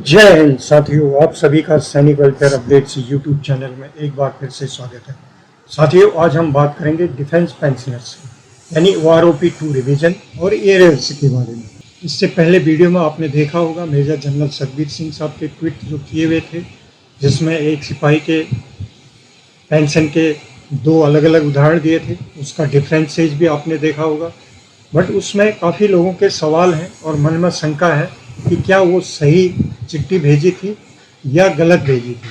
जय हिंद साथियों, आप सभी का सैनिक वेलफेयर अपडेट्स यूट्यूब चैनल में एक बार फिर से स्वागत है। साथियों, आज हम बात करेंगे डिफेंस पेंशनर्स यानी OROP-2 रिवीजन और एरियर्स के बारे में। इससे पहले वीडियो में आपने देखा होगा मेजर जनरल सतबीर सिंह साहब के ट्वीट जो किए हुए थे, जिसमें एक सिपाही के पेंशन के दो अलग अलग उदाहरण दिए थे। उसका डिफरेंसेज भी आपने देखा होगा, बट उसमें काफ़ी लोगों के सवाल हैं और मन में शंका है कि क्या वो सही चिट्ठी भेजी थी या गलत भेजी थी।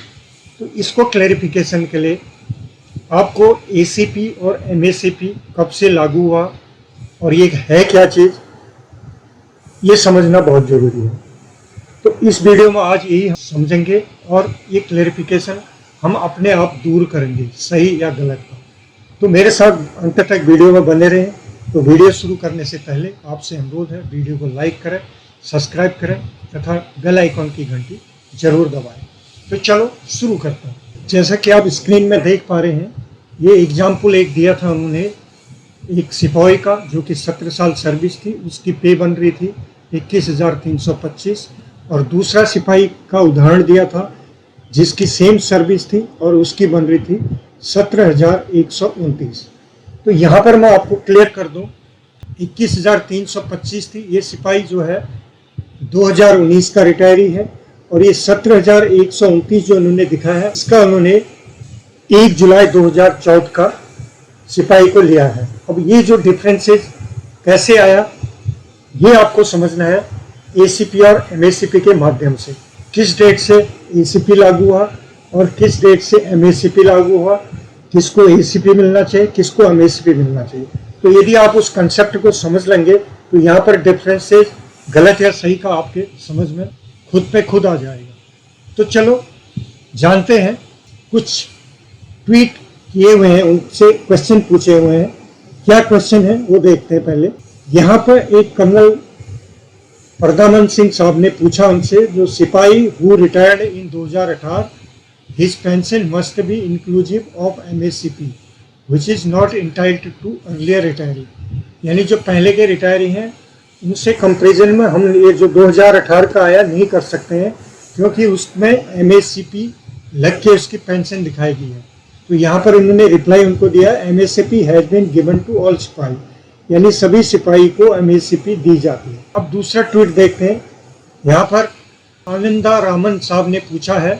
तो इसको क्लैरिफिकेशन के लिए आपको ACP और MACP कब से लागू हुआ और ये है क्या चीज़, ये समझना बहुत ज़रूरी है। तो इस वीडियो में आज यही हम समझेंगे और ये क्लैरिफिकेशन हम अपने आप दूर करेंगे, सही या गलत का। तो मेरे साथ अंत तक वीडियो में बने रहें। तो वीडियो शुरू करने से पहले आपसे अनुरोध है, वीडियो को लाइक करें, सब्सक्राइब करें तथा बेल आइकॉन की घंटी जरूर दबाएं। तो चलो शुरू करते हैं। जैसा कि आप स्क्रीन में देख पा रहे हैं, ये एग्जाम्पल एक दिया था उन्होंने एक सिपाही का जो कि 17 साल सर्विस थी, उसकी पे बन रही थी 21,325, और दूसरा सिपाही का उदाहरण दिया था जिसकी सेम सर्विस थी और उसकी बन रही थी 17,129। तो यहाँ पर मैं आपको क्लियर कर दूं, 21,325 थी, ये सिपाही जो है 2019 का रिटायरी है, और ये 17,129 जो उन्होंने दिखा है, इसका उन्होंने 1 जुलाई 2014 का सिपाही को लिया है। अब ये जो डिफरेंसेस कैसे आया, ये आपको समझना है ACP और MACP के माध्यम से। किस डेट से ACP लागू हुआ और किस डेट से MACP लागू हुआ, किसको ACP मिलना चाहिए, किसको MACP मिलना चाहिए। तो यदि आप उस कंसेप्ट को समझ लेंगे तो यहाँ पर डिफरेंसेस गलत या सही का आपके समझ में खुद पे खुद आ जाएगा। तो चलो जानते हैं, कुछ ट्वीट किए हुए हैं, उनसे क्वेश्चन पूछे हुए हैं। क्या क्वेश्चन है वो देखते हैं पहले। यहाँ पर एक कर्नल परदामन सिंह साहब ने पूछा उनसे, जो सिपाही who retired in 2018, his pension must be inclusive of MACP which is not entitled to earlier retiree. यानी जो पहले के रिटायरी हैं उनसे कंपेरिजन में हम ये जो 2018 का आया नहीं कर सकते हैं, क्योंकि उसमें MACP लग के उसकी पेंशन दिखाई गई है। तो यहाँ पर उन्होंने रिप्लाई उनको दिया, MACP has been given to all सिपाही, यानी सभी सिपाही को MACP दी जाती है। अब दूसरा ट्वीट देखते हैं। यहाँ पर आनंदा रामन साहब ने पूछा है,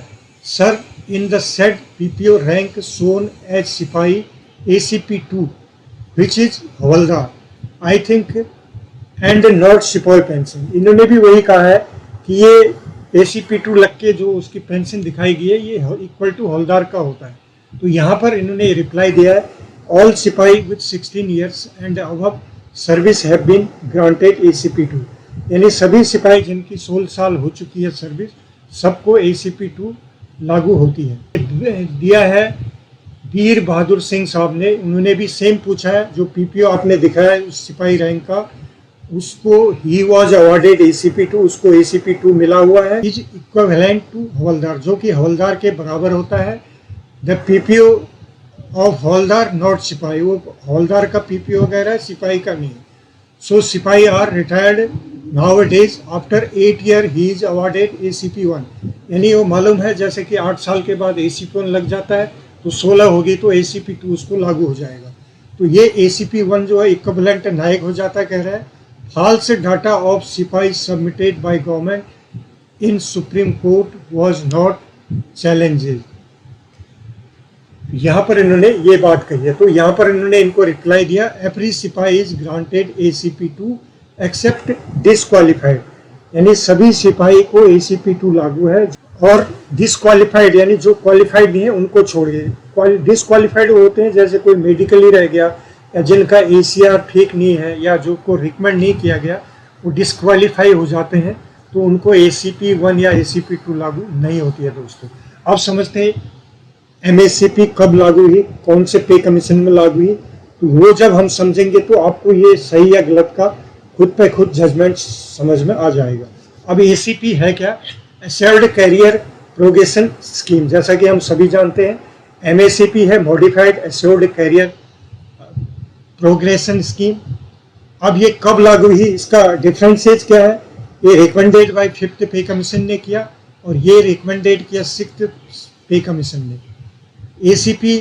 sir in the said PPO rank shown as सिपाही ACP2 विच इज हवलदार आई थिंक एंड नॉट सिपाही पेंशन। इन्होंने भी वही कहा है कि ये ACP2 लग के जो उसकी पेंशन दिखाई गई है ये इक्वल टू हवलदार का होता है। तो यहाँ पर इन्होंने रिप्लाई दिया है, ऑल सिपाही with 16 years and above service have been granted ACP2, यानी सभी सिपाही जिनकी 16 साल हो चुकी है सर्विस, सबको ACP2 लागू होती है। दिया है वीर बहादुर सिंह साहब ने, उन्होंने भी सेम पूछा है, जो PPO आपने दिखाया है उस सिपाही रैंक का, उसको ही वॉज अवॉर्डेड ACP2, उसको ACP2 मिला हुआ है, इज इक्विवेलेंट टू हवलदार, जो कि हवलदार के बराबर होता है। The PPO of havildar not सिपाही, वो हवलदार का PPO वगैरह है, सिपाही का नहीं। सो सिपाही are retired nowadays after 8 year he is awarded ACP1, यानी वो मालूम है जैसे कि 8 साल के बाद ACP1 लग जाता है तो 16 होगी तो ACP2 उसको लागू हो जाएगा। तो ये ACP1 जो है इक्विवेलेंट नायक हो जाता है, कह रहा है। फॉल्स डाटा ऑफ सिपाही submitted by government in supreme court was not challenged. यहाँ पर इन्होंने ये बात कही है। तो यहाँ पर इन्होंने इनको रिप्लाई दिया, एवरी सिपाही is granted ACP2 accept disqualified, यानी सभी सिपाही को ACP2 लागू है, और डिसक्वालिफाइड यानी जो क्वालिफाइड नहीं है उनको छोड़िए। डिसक्वालिफाइड होते हैं जैसे कोई मेडिकली रह गया या जिनका ACR ठीक नहीं है या जो को रिकमेंड नहीं किया गया, वो डिसक्वालीफाई हो जाते हैं, तो उनको ACP1 या ACP2 लागू नहीं होती है। दोस्तों अब समझते हैं MACP कब लागू हुई, कौन से पे कमीशन में लागू हुई। तो वो जब हम समझेंगे तो आपको ये सही या गलत का खुद पे खुद जजमेंट समझ में आ जाएगा। अब ACP है क्या, एश्योर्ड कैरियर प्रोग्रेशन स्कीम, जैसा कि हम सभी जानते हैं। MACP है modified assured career progression scheme. अब ये कब लागू हुई, इसका डिफरेंसेज क्या है, ये रिकमेंडेड बाय 5th पे कमीशन ने किया, और ये रिकमेंडेड किया 6th पे कमीशन ने। एसीपी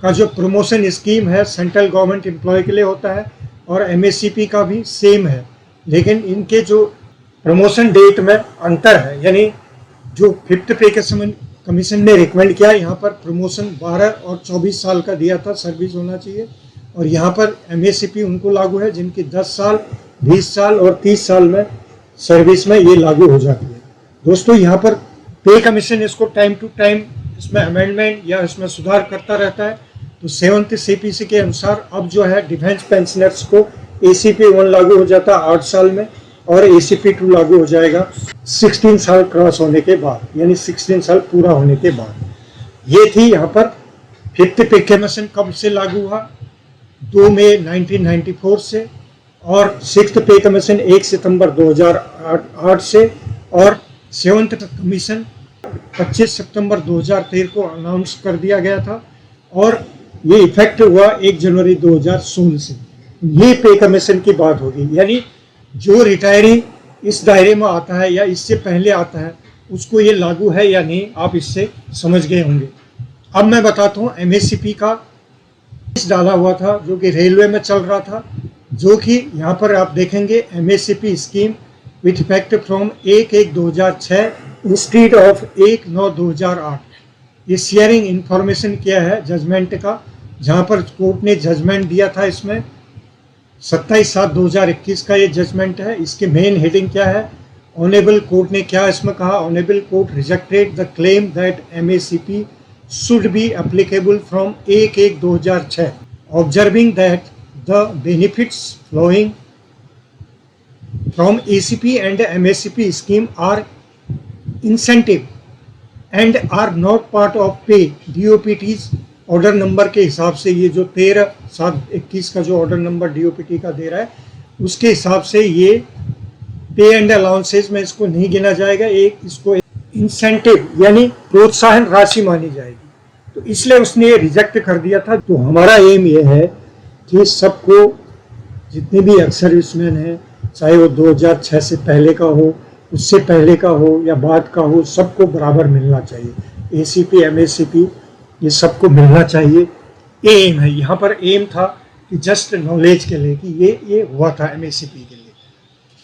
का जो प्रमोशन स्कीम है सेंट्रल गवर्नमेंट एम्प्लॉय के लिए होता है और एमएससीपी का भी सेम है, लेकिन इनके जो प्रमोशन डेट में अंतर है, यानी जो 5th पे कमीशन ने रिकमेंड किया, यहाँ पर प्रमोशन 12 और 24 साल का दिया था सर्विस होना चाहिए, और यहाँ पर एमएससीपी उनको लागू है जिनकी 10 साल, 20 साल और 30 साल में सर्विस में ये लागू हो जाती है। दोस्तों यहाँ पर पे कमीशन इसको टाइम टू टाइम इसमें अमेंडमेंट या इसमें सुधार करता रहता है। तो 7th सीपीसी के अनुसार अब जो है डिफेंस पेंशनर्स को एसीपी 1 लागू हो जाता है 8 साल में, और एसीपी 2 लागू हो जाएगा 16 साल क्रॉस होने के बाद, यानी 16 साल पूरा होने के बाद। ये थी यहाँ पर 5th पे कमीशन कब से लागू हुआ, 2 मई 1994 से, और 6th पे कमीशन 1 सितंबर 2008 से, और 7th कमीशन 25 सितंबर 2013 को अनाउंस कर दिया गया था, और ये इफेक्ट हुआ 1 जनवरी 2016 से। ये पे कमीशन की बात होगी, यानी जो रिटायरी इस दायरे में आता है या इससे पहले आता है उसको ये लागू है या नहीं, आप इससे समझ गए होंगे। अब मैं बताता हूँ एमएससीपी का डाला हुआ था जो कि रेलवे में चल रहा था, जो कि यहाँ पर आप देखेंगे MSCP scheme with effect from 1/1/2006 instead of 1/9/2008। ये शेयरिंग इंफॉर्मेशन किया है जजमेंट का, जहाँ पर कोर्ट ने जजमेंट दिया था। इसमें 27/7/2021 का ये जजमेंट है। इसके मेन हेडिंग क्या है, ऑनेबल कोर्ट ने क्या इसमें कहा, honourable court rejected the claim that MSCP should be applicable from 1/1/2006, observing that the benefits flowing from ACP and MSCP scheme are incentive and are not part of pay। DOPT's order number के हिसाब से ये जो 13/7/21 का जो order number DOPT का दे रहा है उसके हिसाब से ये पे एंड अलाउंसेज में इसको नहीं गिना जाएगा, एक इसको इंसेंटिव यानी प्रोत्साहन राशि मानी जाएगी। तो इसलिए उसने ये रिजेक्ट कर दिया था। तो हमारा एम ये है कि सबको, जितने भी एक्स सर्विसमैन हैं, चाहे वो 2006 से पहले का हो, उससे पहले का हो या बाद का हो, सबको बराबर मिलना चाहिए। एसीपी एमएससीपी ये सबको मिलना चाहिए, ये एम है। यहाँ पर एम था कि जस्ट नॉलेज के लिए कि ये हुआ था एमएससीपी के लिए।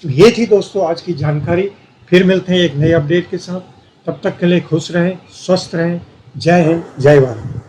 तो ये थी दोस्तों आज की जानकारी। फिर मिलते हैं एक नए अपडेट के साथ, तब तक के लिए खुश रहें, स्वस्थ रहें। जय हिंद, जय भारत।